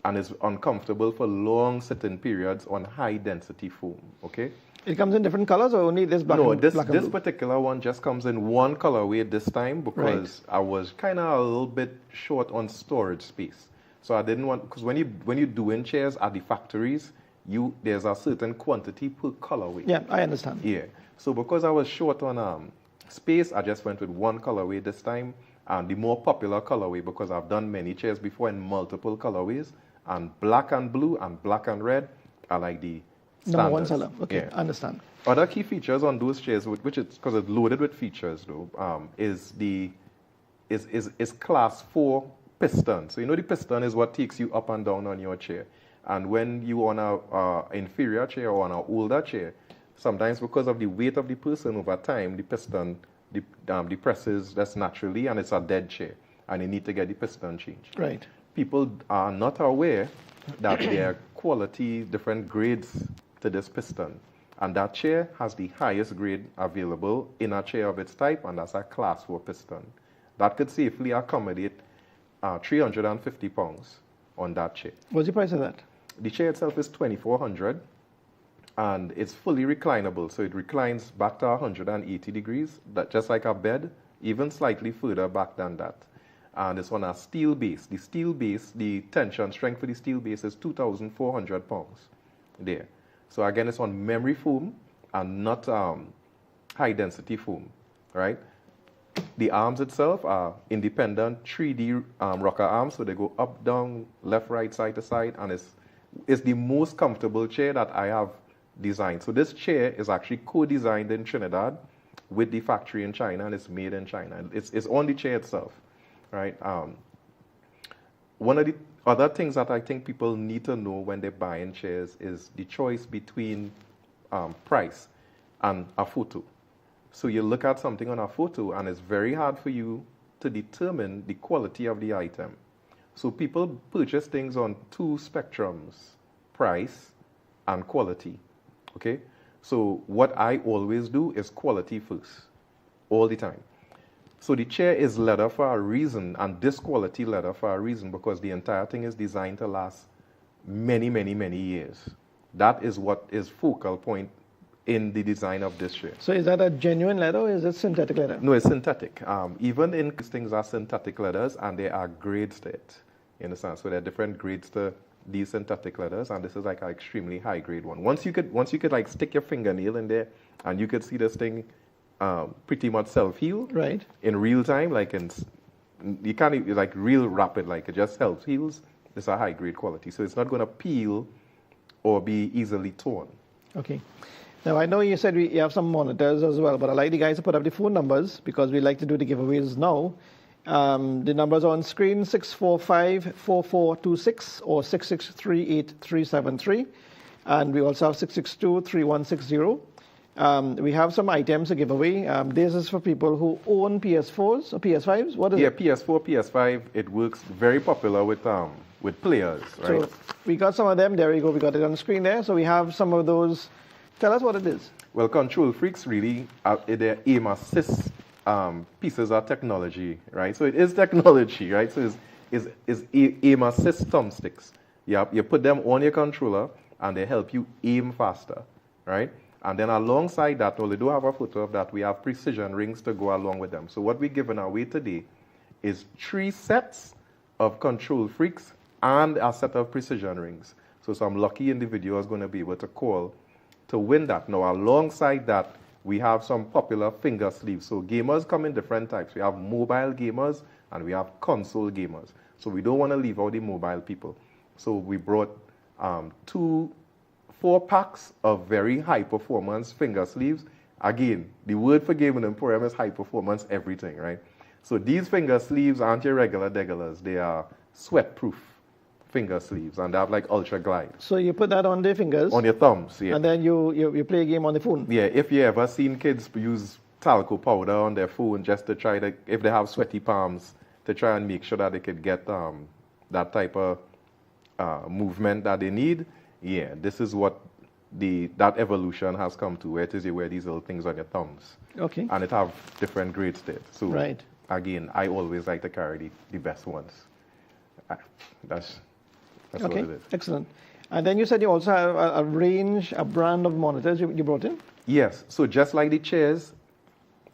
and it's uncomfortable for long sitting periods on high density foam, okay? It comes in different colors, or only this black No, and this black and blue? particular one just comes in one colorway this time because I was kind of a little bit short on storage space. So I didn't want, because when you doing chairs at the factories, there's a certain quantity per colorway. Yeah, I understand. Yeah. So because I was short on space, I just went with one colorway this time, and the more popular colorway, because I've done many chairs before in multiple colorways, and black and blue and black and red are like the Number one standards. seller. Okay, Yeah. I understand. Other key features on those chairs, which is because it's loaded with features, though, is class 4 piston. So you know the piston is what takes you up and down on your chair. And when you on a inferior chair or on an older chair, sometimes because of the weight of the person over time, the piston depresses just naturally, and it's a dead chair, and you need to get the piston changed. Right. People are not aware that there are quality different grades to this piston, and that chair has the highest grade available in a chair of its type, and that's a class 4 piston. That could safely accommodate 350 pounds on that chair. What's the price of that? The chair itself is 2,400, and it's fully reclinable, so it reclines back to 180 degrees, just like a bed, even slightly further back than that. And it's on a steel base. The steel base, the tension strength for the steel base is 2,400 pounds there. So again, it's on memory foam and not high density foam, right? The arms itself are independent 3D rocker arms, so they go up, down, left, right, side to side, and it's the most comfortable chair that I have designed. So this chair is actually co-designed in Trinidad with the factory in China, and it's made in China. It's on the chair itself, right? One of the other things that I think people need to know when they're buying chairs is the choice between price and a photo. So you look at something on a photo, and it's very hard for you to determine the quality of the item. So people purchase things on two spectrums, price and quality, okay? So what I always do is quality first, all the time. So the chair is leather for a reason, and this quality leather for a reason, because the entire thing is designed to last many, many, many years. That is what is focal point in the design of this chair. So is that a genuine leather, or is it synthetic leather? No, it's synthetic. Even in these things are synthetic leathers, and there are grades to it. You understand? So there are different grades to these synthetic leathers, and this is like an extremely high grade one. Once you could like stick your fingernail in there, and you could see this thing pretty much self-heal Right. in real time, like you can't like real rapid, like it just self-heals. It's a high grade quality, so it's not going to peel or be easily torn. Okay. Now, I know you said you have some monitors as well, but I'd like the guys to put up the phone numbers because we like to do the giveaways now. The numbers are on screen, 645-4426 or 663-8373. And we also have 662-3160. We have some items to give away. This is for people who own PS4s or PS5s. What is Yeah, it? PS4, PS5, it works very popular with players, right? So we got some of them. There we go. We got it on the screen there. So we have some of those. Tell us what it is. Well, Control Freaks really, they're aim assist pieces of technology, right? So it is technology, right? So it's aim assist thumbsticks. You put them on your controller, and they help you aim faster, right? And then alongside that, well, they do have a photo of that, we have precision rings to go along with them. So what we're giving away today is 3 sets of Control Freaks and a set of precision rings. So some lucky individual is going to be able to call to win that. Now, alongside that, we have some popular finger sleeves. So gamers come in different types. We have mobile gamers and we have console gamers. So we don't want to leave out the mobile people. So we brought 4 packs of very high performance finger sleeves. Again, the word for Gaming Emporium is high performance everything, right? So these finger sleeves aren't your regular degulas. They are sweat proof finger sleeves, and they have like ultra glide. So you put that on their fingers. On your thumbs, yeah. And then you play a game on the phone. Yeah, if you ever seen kids use talco powder on their phone just to try to, if they have sweaty palms, to try and make sure that they could get that type of movement that they need, yeah, this is what that evolution has come to, where it is you wear these little things on your thumbs. Okay. And it have different grades to it. So right. Again, I always like to carry the best ones. That's okay. what it is. Excellent. And then you said you also have a range, a brand of monitors you brought in? Yes. So just like the chairs,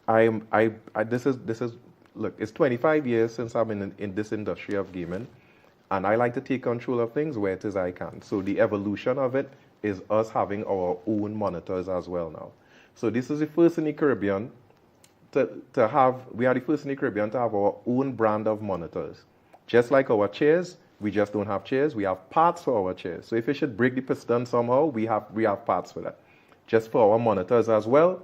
this is look, it's 25 years since I've been in this industry of gaming, and I like to take control of things where it is I can. So the evolution of it is us having our own monitors as well now. So this is the first in the Caribbean we are the first in the Caribbean to have our own brand of monitors. Just like our chairs, we just don't have chairs, we have parts for our chairs. So if it should break the piston somehow, we have parts for that. Just for our monitors as well,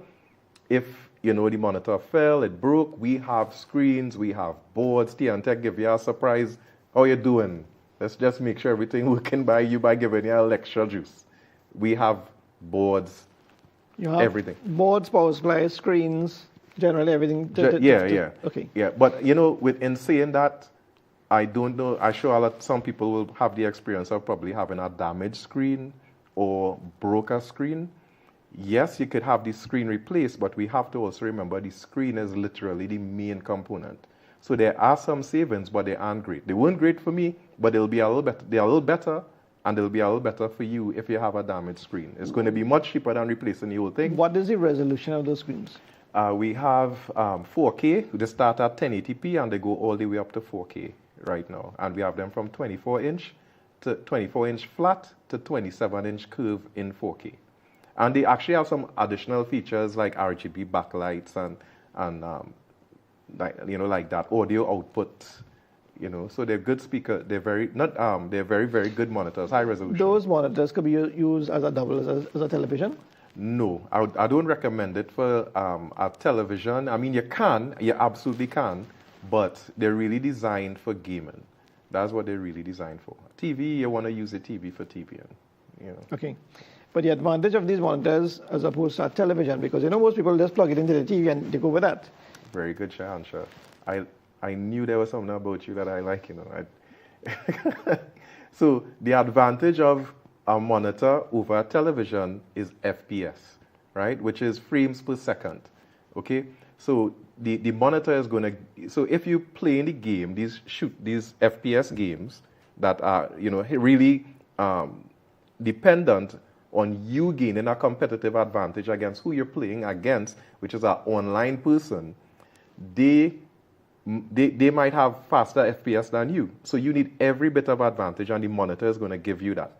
if the monitor fell, it broke, we have screens, we have boards. TNTech give you a surprise. How you doing? Let's just make sure everything working by giving you a lecture juice. We have boards, you have everything. Boards, power supplies, screens, generally everything. Yeah. Okay. Yeah, but in saying that, I don't know, I'm sure some people will have the experience of probably having a damaged screen or broke a screen. Yes, you could have the screen replaced, but we have to also remember the screen is literally the main component. So there are some savings, but they aren't great. They weren't great for me, but they'll be a little better. They're a little better, and they'll be a little better for you if you have a damaged screen. It's going to be much cheaper than replacing the whole thing. What is the resolution of those screens? We have 4K. They start at 1080p, and they go all the way up to 4K right now. And we have them from 24-inch to 24-inch flat to 27-inch curve in 4K. And they actually have some additional features like RGB backlights and like that audio output. So they're good speaker. They're very very good monitors, high resolution. Those monitors could be used as a double as a television. No, I don't recommend it for a television. I mean, you absolutely can, but they're really designed for gaming. That's what they're really designed for. TV, you want to use the TV for TV. Okay. But the advantage of these monitors as opposed to a television, because most people just plug it into the TV and they go with that. Very good, Shahansha. I knew there was something about you that I like, So the advantage of a monitor over a television is FPS, right? Which is frames per second, okay? So the monitor is going to, so if you play in the game, these FPS games that are, really dependent on you gaining a competitive advantage against who you're playing against, which is an online person, they might have faster FPS than you. So you need every bit of advantage, and the monitor is going to give you that.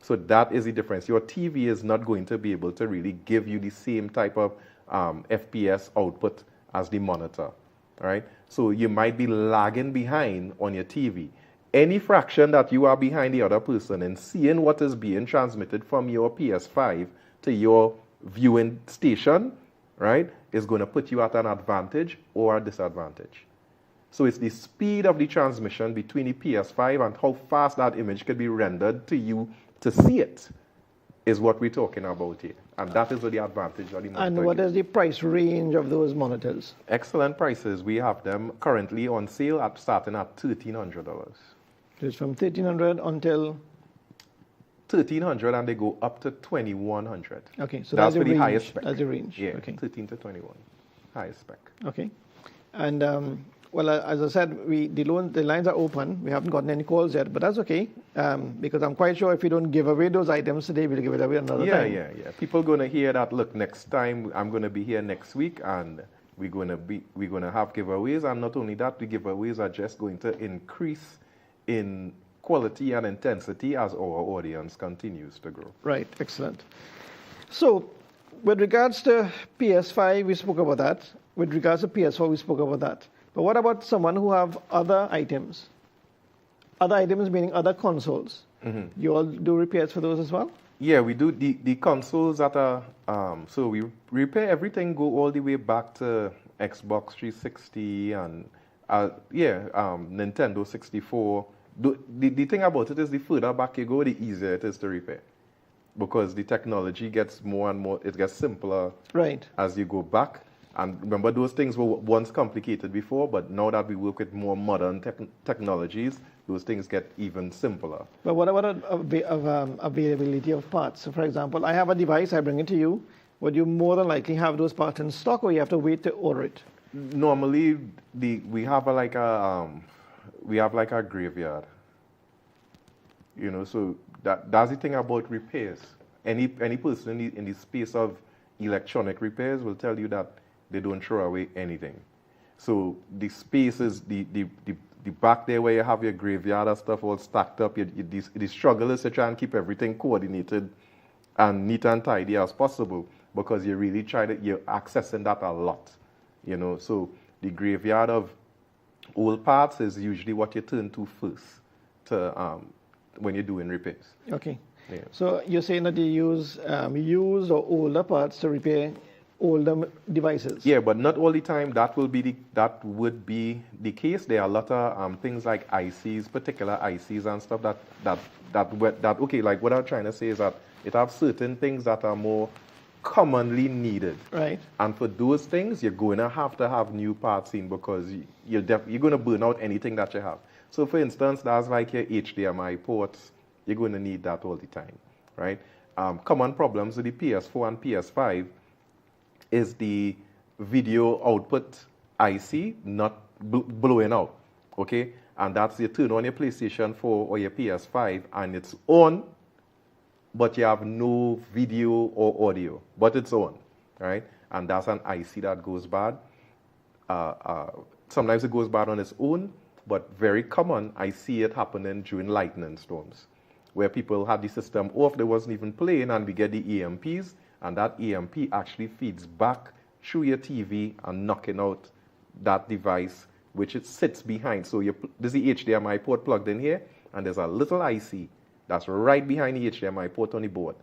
So that is the difference. Your TV is not going to be able to really give you the same type of FPS output as the monitor, right? So you might be lagging behind on your TV. Any fraction that you are behind the other person and seeing what is being transmitted from your PS5 to your viewing station, right, is going to put you at an advantage or a disadvantage. So it's the speed of the transmission between the PS5 and how fast that image could be rendered to you to see it is what we're talking about here. And that is the advantage of the monitor. And what is the price range of those monitors? Excellent prices. We have them currently on sale starting at $1,300. So it's from $1,300 until $1,300, and they go up to $2,100. Okay, so that's the the range. highest spec. That's the range. Yeah, okay. 13 to 21, highest spec. Okay, and well, as I said, the lines are open. We haven't gotten any calls yet, but that's okay because I'm quite sure if we don't give away those items today, we'll give it away another time. Yeah. People are going to hear that. Look, next time I'm going to be here next week, and we're going to have giveaways, and not only that, the giveaways are just going to increase in quality and intensity as our audience continues to grow. Right, excellent. So, with regards to PS5, we spoke about that. With regards to PS4, we spoke about that. But what about someone who have other items other items, meaning other consoles. You all do repairs for those as well? Yeah, we do the consoles that are so we repair everything, go all the way back to Xbox 360 and Nintendo 64. The thing about it is the further back you go, the easier it is to repair, because the technology gets more and more, it gets simpler Right. as you go back. And remember, those things were once complicated before, but now that we work with more modern technologies, those things get even simpler. But what about availability of parts? So, for example, I have a device, I bring it to you. Would you more than likely have those parts in stock, or you have to wait to order it? Normally, we have like a graveyard. You know, so that's the thing about repairs. Any person in the space of electronic repairs will tell you that they don't throw away anything. So the space is the back there where you have your graveyard and stuff all stacked up. The struggle is to try and keep everything coordinated and neat and tidy as possible, because you really you're accessing that a lot. You know, so the graveyard of old parts is usually what you turn to first to when you're doing repairs. Okay. Yeah. So you're saying that you use used or older parts to repair older devices? Yeah, but not all the time. That would be the case. There are a lot of things like ICs, particular ICs and stuff that okay. Like what I'm trying to say is that it have certain things that are more commonly needed. Right. And for those things, you're going to have new parts in, because you're going to burn out anything that you have. So for instance, that's like your HDMI ports. You're going to need that all the time, right? Common problems with the PS4 and PS5 is the video output IC not blowing out, okay? And that's you turn on your PlayStation 4 or your PS5 and it's on, but you have no video or audio, but it's on, right? And that's an IC that goes bad. Sometimes it goes bad on its own, but very common, I see it happening during lightning storms, where people had the system off, they wasn't even playing, and we get the EMPs, and that EMP actually feeds back through your TV and knocking out that device, which it sits behind. So there's the HDMI port plugged in here, and there's a little IC that's right behind the HDMI port on the board.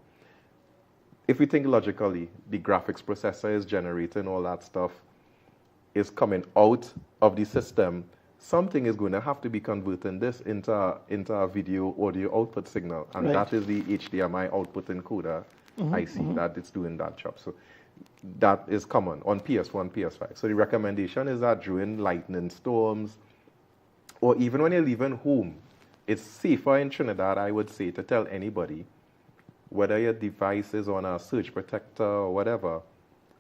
If we think logically, the graphics processor is generating all that stuff, is coming out of the system. Something is going to have to be converting this into a video audio output signal, and Right. that is the HDMI output encoder IC that it's doing that job. So that is common on PS1, PS5. So the recommendation is that during lightning storms, or even when you're leaving home, it's safer in Trinidad, I would say, to tell anybody, whether your device is on a surge protector or whatever,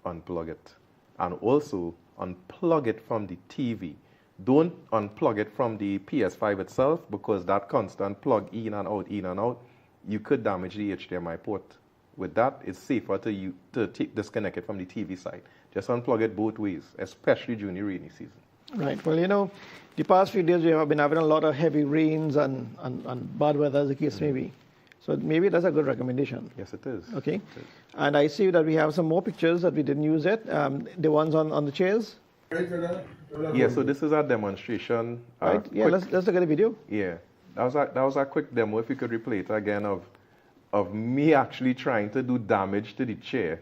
unplug it. And also unplug it from the TV. Don't unplug it from the PS5 itself, because that constant plug in and out, you could damage the HDMI port. With that, it's safer to disconnect it from the TV side. Just unplug it both ways, especially during the rainy season. Right. Well, you know, the past few days we have been having a lot of heavy rains and bad weather, as the case may be. So maybe that's a good recommendation. Yes, it is. Okay. It is. And I see that we have some more pictures that we didn't use yet. The ones on the chairs. Yeah, so this is a demonstration. Right. Yeah, let's look at the video. Yeah, that was a quick demo. If you could replay it again of me actually trying to do damage to the chair,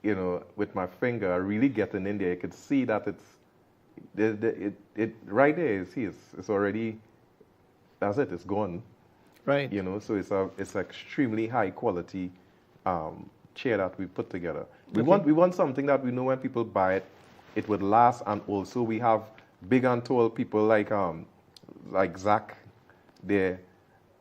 you know, with my finger, really getting in there. You could see that it right there. You see, it's already, that's it. It's gone. Right. You know, so it's extremely high quality chair that we put together. We want something that we know when people buy it, it would last, and also we have big and tall people like Zach there,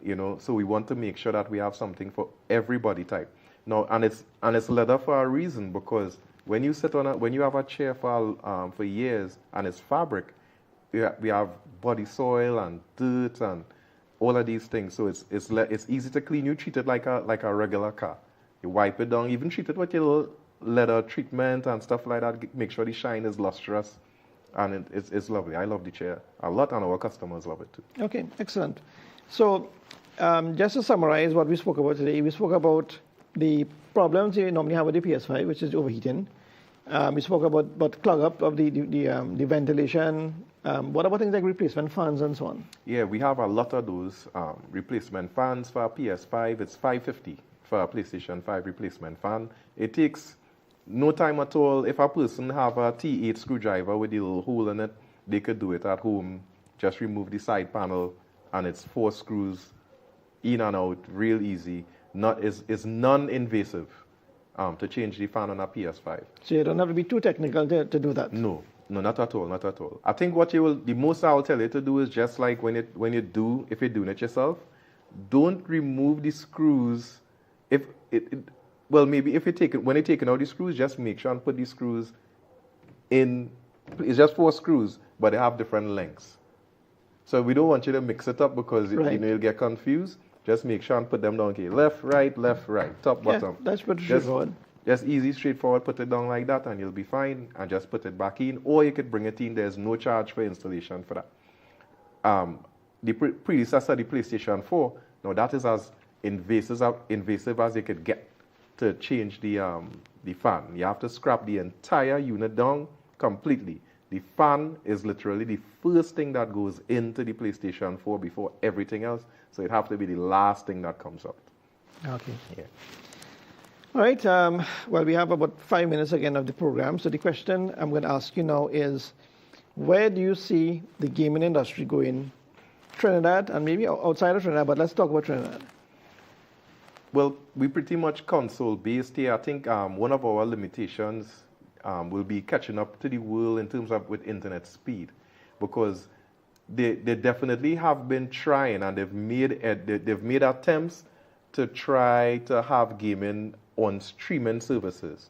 you know. So we want to make sure that we have something for every body type. Now, and it's leather for a reason, because when you sit on when you have a chair for years and it's fabric, we have body soil and dirt and all of these things. So it's easy to clean. You treat it like a regular car. You wipe it down, even treat it with your little leather treatment and stuff like that. Make sure the shine is lustrous, and it's lovely. I love the chair a lot, and our customers love it too. Okay, excellent. So just to summarize what we spoke about today, we spoke about the problems you normally have with the PS5, which is overheating. We spoke about clog up of the ventilation. What about things like replacement fans and so on? Yeah, we have a lot of those replacement fans for a PS5. It's $550 for a PlayStation 5 replacement fan. It takes no time at all. If a person have a T8 screwdriver with a little hole in it, they could do it at home. Just remove the side panel, and it's 4 screws in and out, real easy. It's non-invasive to change the fan on a PS5. So you don't have to be too technical to do that. No, not at all, not at all. I think the most I'll tell you to do is just like if you're doing it yourself, don't remove the screws. When you're taking out the screws, just make sure and put the screws in. It's just 4 screws, but they have different lengths. So we don't want you to mix it up because you'll get confused. Just make sure and put them down. Okay, left, right, top, bottom. That's pretty straightforward. Just easy, straightforward. Put it down like that, and you'll be fine. And just put it back in, or you could bring it in. There's no charge for installation for that. The predecessor, the PlayStation 4, now that is as invasive as you could get to change the fan. You have to scrap the entire unit down completely. The fan is literally the first thing that goes into the PlayStation 4 before everything else. So it have to be the last thing that comes out. Okay. Yeah. All right. Well, we have about 5 minutes again of the program. So the question I'm going to ask you now is, where do you see the gaming industry going? Trinidad and maybe outside of Trinidad, but let's talk about Trinidad. Well, we pretty much console-based here. I think one of our limitations will be catching up to the world in terms of with internet speed, because they definitely have been trying, and they've made attempts to try to have gaming on streaming services.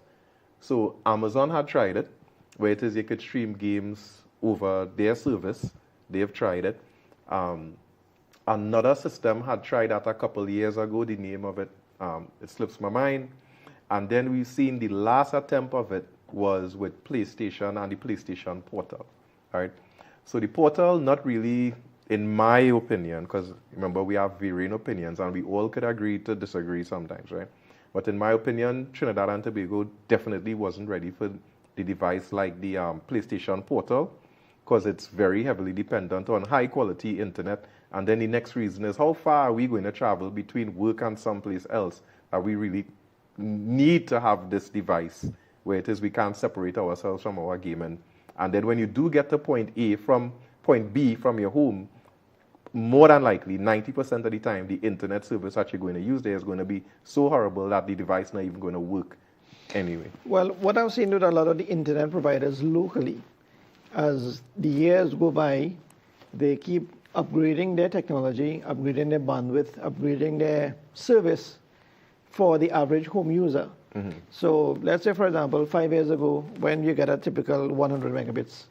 So Amazon had tried it, where it is you could stream games over their service. They've tried it. Another system had tried that a couple years ago. The name of it, it slips my mind. And then we've seen the last attempt of it was with PlayStation and the PlayStation Portal. All right. So the Portal, not really, in my opinion, because remember we have varying opinions and we all could agree to disagree sometimes, right? But in my opinion, Trinidad and Tobago definitely wasn't ready for the device like the PlayStation Portal, because it's very heavily dependent on high quality internet. And then the next reason is, how far are we going to travel between work and someplace else that we really need to have this device where it is we can't separate ourselves from our gaming. And then when you do get to point B from your home, more than likely 90% of the time the internet service that you're going to use there is going to be so horrible that the device not even going to work anyway. Well, what I've seen with a lot of the internet providers locally, as the years go by, they keep upgrading their technology, upgrading their bandwidth, upgrading their service for the average home user. Mm-hmm. So let's say, for example, 5 years ago, when you get a typical 100 megabits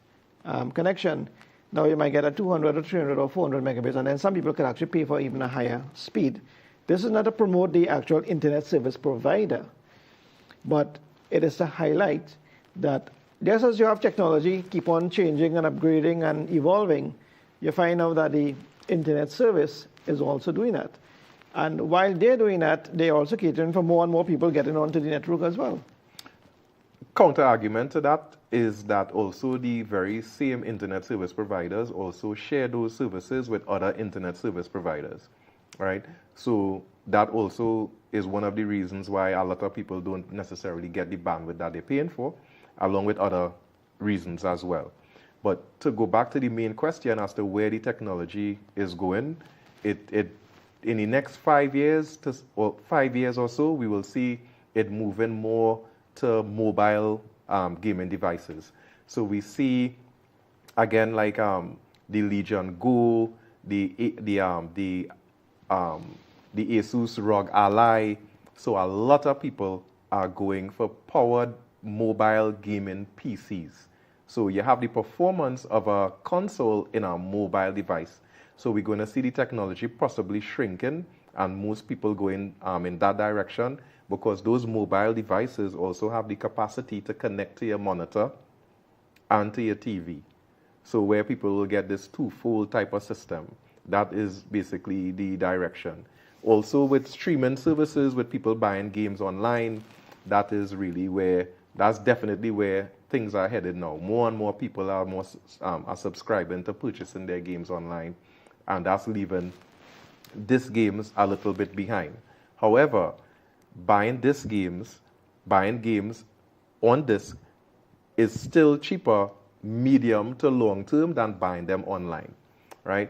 connection, now you might get a 200 or 300 or 400 megabits, and then some people can actually pay for even a higher speed. This is not to promote the actual internet service provider, but it is to highlight that just as you have technology keep on changing and upgrading and evolving, you find out that the internet service is also doing that. And while they're doing that, they're also catering for more and more people getting onto the network as well. Counter-argument to that is that also the very same internet service providers also share those services with other internet service providers, right? So that also is one of the reasons why a lot of people don't necessarily get the bandwidth that they're paying for, along with other reasons as well. But to go back to the main question as to where the technology is going, in the next 5 years or 5 years or so, we will see it moving more to mobile gaming devices. So we see, again, like the Legion Go, the Asus ROG Ally. So a lot of people are going for powered mobile gaming PCs. So you have the performance of a console in a mobile device. So we're going to see the technology possibly shrinking, and most people going in that direction, because those mobile devices also have the capacity to connect to your monitor and to your TV. So where people will get this twofold type of system, that is basically the direction. Also with streaming services, with people buying games online, that is really where That's definitely where things are headed now. More and more people are are subscribing to purchasing their games online, and that's leaving disc games a little bit behind. However, buying games on disc is still cheaper medium to long term than buying them online, right?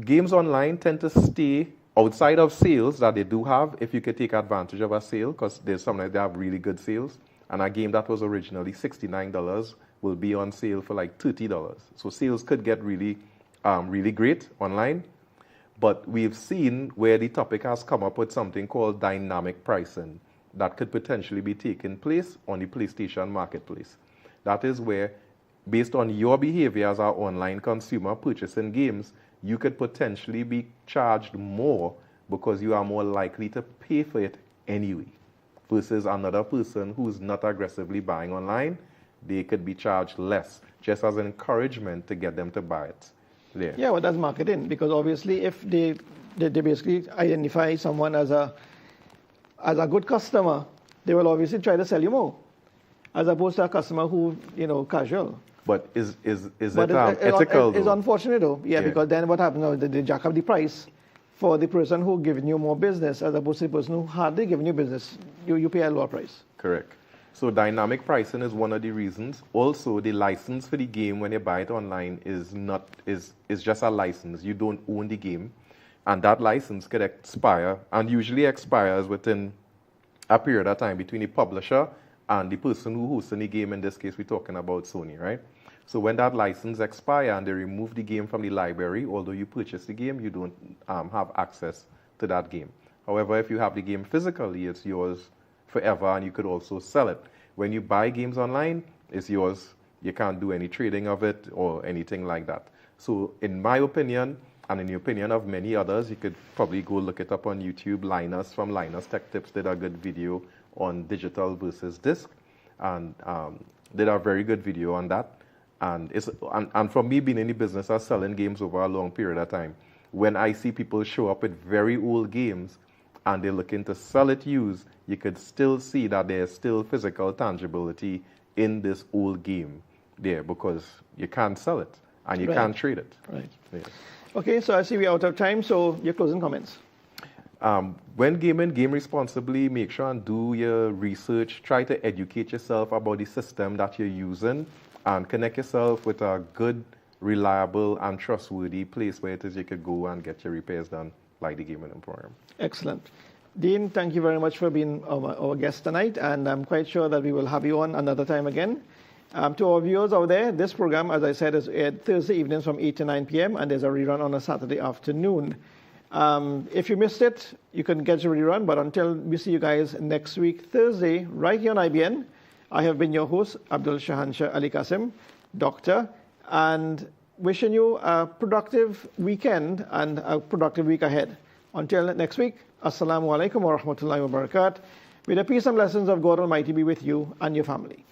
Games online tend to stay outside of sales that they do have, if you could take advantage of a sale, because there's sometimes they have really good sales, and a game that was originally $69 will be on sale for like $30. So sales could get really, really great online. But we've seen where the topic has come up with something called dynamic pricing that could potentially be taking place on the PlayStation marketplace. That is where, based on your behavior as an online consumer purchasing games, you could potentially be charged more because you are more likely to pay for it anyway. Versus another person who's not aggressively buying online, they could be charged less, just as an encouragement to get them to buy it. There. Yeah, well, that's marketing, because obviously if they basically identify someone as a good customer, they will obviously try to sell you more, as opposed to a customer who, casual. But is it ethical? It's unfortunate though, Yeah. because then what happens now, they jack up the price for the person who giving you more business, as opposed to the person who hardly giving you business. You pay a lower price. Correct. So dynamic pricing is one of the reasons. Also, the license for the game when you buy it online is just a license. You don't own the game, and that license could expire, and usually expires within a period of time between the publisher and the person who hosts the game. In this case, we're talking about Sony, right? So when that license expires and they remove the game from the library, although you purchase the game, you don't have access to that game. However, if you have the game physically, it's yours forever, and you could also sell it. When you buy games online, it's yours. You can't do any trading of it or anything like that. So in my opinion, and in the opinion of many others, you could probably go look it up on YouTube. Linus from Linus Tech Tips did a good video on digital versus disc, and did a very good video on that. And from me being in the business of selling games over a long period of time, when I see people show up with very old games and they're looking to sell it used, you could still see that there's still physical tangibility in this old game there, because you can't sell it and you can't trade it. Right. Yeah. Okay, so I see we're out of time, so your closing comments. When gaming, game responsibly. Make sure and do your research. Try to educate yourself about the system that you're using, and connect yourself with a good, reliable, and trustworthy place where it is you could go and get your repairs done, like the Gaming Emporium. Excellent. Dean, thank you very much for being our guest tonight, and I'm quite sure that we will have you on another time again. To our viewers out there, this program, as I said, is aired Thursday evenings from 8 to 9 p.m., and there's a rerun on a Saturday afternoon. If you missed it, you can get your rerun, but until we see you guys next week, Thursday, right here on IBN, I have been your host, Abdul Shahanshah Ali Qasim, doctor, and wishing you a productive weekend and a productive week ahead. Until next week, Assalamu alaikum wa rahmatullahi wa barakatuh. May the peace and blessings of God Almighty be with you and your family.